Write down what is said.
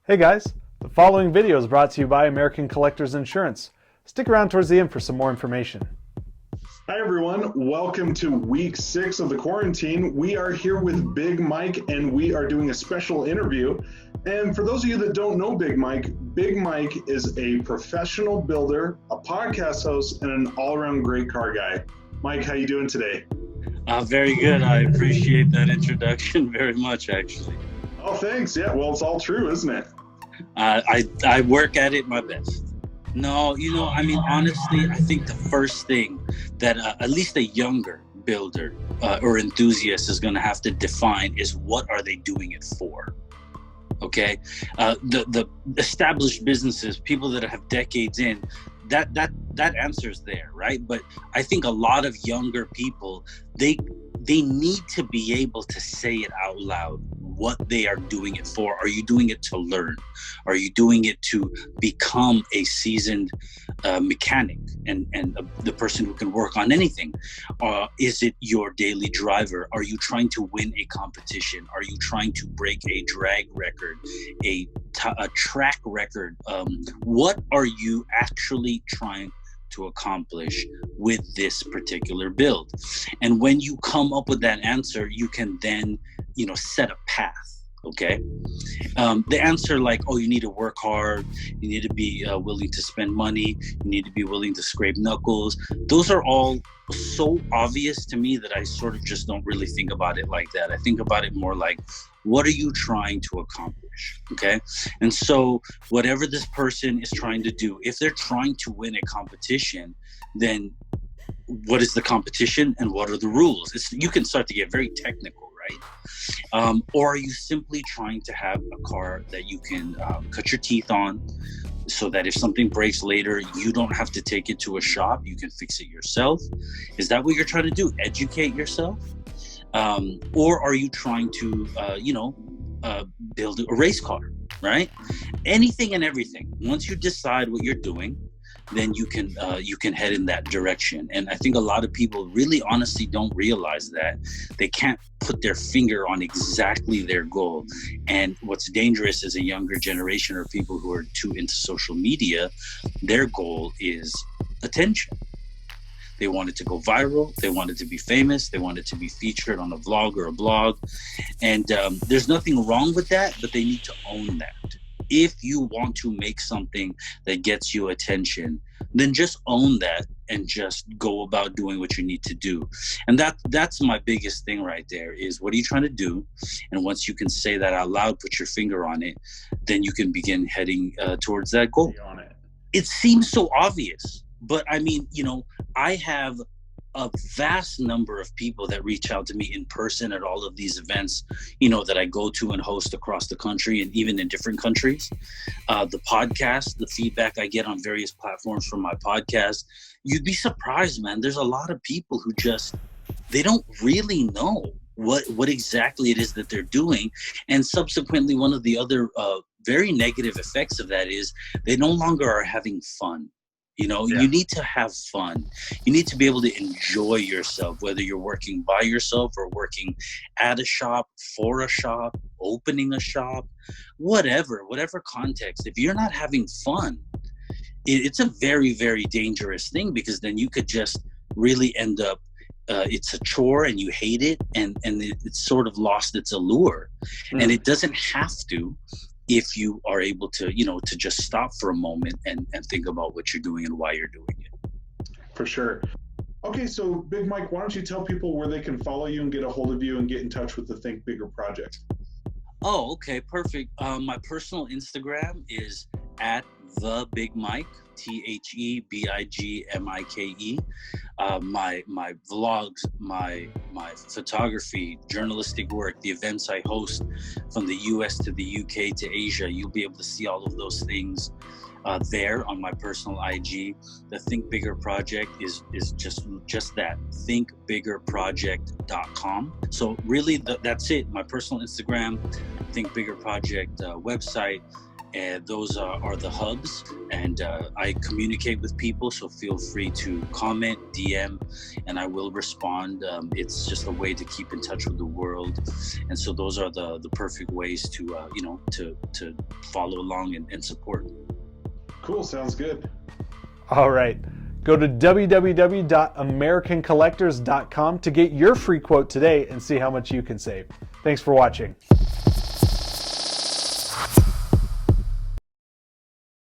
Hey guys, the following video is brought to you by American Collectors Insurance. Stick around towards the end for some more information. Hi everyone, welcome to week 6 of the quarantine. We are here with Big Mike and we are doing a special interview. And for those of you that don't know Big Mike is a professional builder, a podcast host, and an all-around great car guy. Mike, how you doing today? Very good. I appreciate that introduction very much, actually. Oh, thanks. Yeah, well, it's all true, isn't it? I work at it my best. No, honestly, I think the first thing that at least a younger builder or enthusiast is going to have to define is what are they doing it for? Okay, the established businesses, people that have decades in, that answer's there, right? But I think a lot of younger people, they need to be able to say it out loud, what they are doing it for. Are you doing it to learn? Are you doing it to become a seasoned mechanic and the person who can work on anything? Is it your daily driver? Are you trying to win a competition? Are you trying to break a drag record, a track record? What are you actually trying to accomplish with this particular build? And when you come up with that answer, you can then, set a path. Okay. The answer like, oh, you need to work hard. You need to be willing to spend money. You need to be willing to scrape knuckles. Those are all so obvious to me that I sort of just don't really think about it like that. I think about it more like, what are you trying to accomplish? Okay. And so whatever this person is trying to do, if they're trying to win a competition, then what is the competition and what are the rules? You can start to get very technical, right? Or are you simply trying to have a car that you can cut your teeth on so that if something breaks later, you don't have to take it to a shop, you can fix it yourself? Is that what you're trying to do? Educate yourself? Or are you trying to, build a race car, right? Anything and everything. Once you decide what you're doing, then you can head in that direction. And I think a lot of people really honestly don't realize that they can't put their finger on exactly their goal. And what's dangerous is a younger generation or people who are too into social media, their goal is attention. They want it to go viral. They want it to be famous. They want it to be featured on a vlog or a blog. And there's nothing wrong with that, but they need to own that. If you want to make something that gets you attention, then just own that and just go about doing what you need to do. And that's my biggest thing right there is, what are you trying to do? And once you can say that out loud, put your finger on it, then you can begin heading towards that goal. It seems so obvious, but I mean, I have a vast number of people that reach out to me in person at all of these events, that I go to and host across the country and even in different countries. The podcast, the feedback I get on various platforms from my podcast, you'd be surprised, man. There's a lot of people who they don't really know what exactly it is that they're doing. And subsequently, one of the other very negative effects of that is they no longer are having fun. You need to have fun. You need to be able to enjoy yourself, whether you're working by yourself or working at a shop, for a shop, opening a shop, whatever context. If you're not having fun, it's a very, very dangerous thing, because then you could just really end up, it's a chore and you hate it, and it's sort of lost its allure. And it doesn't have to, if you are able to, to just stop for a moment and think about what you're doing and why you're doing it. For sure. Okay, so Big Mike, why don't you tell people where they can follow you and get a hold of you and get in touch with the Think Bigger project? Oh, okay, perfect. My personal Instagram is at the Big Mike, TheBigMike. My vlogs, my photography, journalistic work, the events I host from the US to the UK to Asia, you'll be able to see all of those things there on my personal IG. The Think Bigger project is just that, thinkbiggerproject.com. So really that's it. My personal Instagram, Think Bigger project website. and those are the hubs. And I communicate with people, so feel free to comment, DM, and I will respond. It's just a way to keep in touch with the world, and so those are the perfect ways to to follow along and support. Cool, sounds good. All right. Go to www.americancollectors.com to get your free quote today and see how much you can save. Thanks for watching.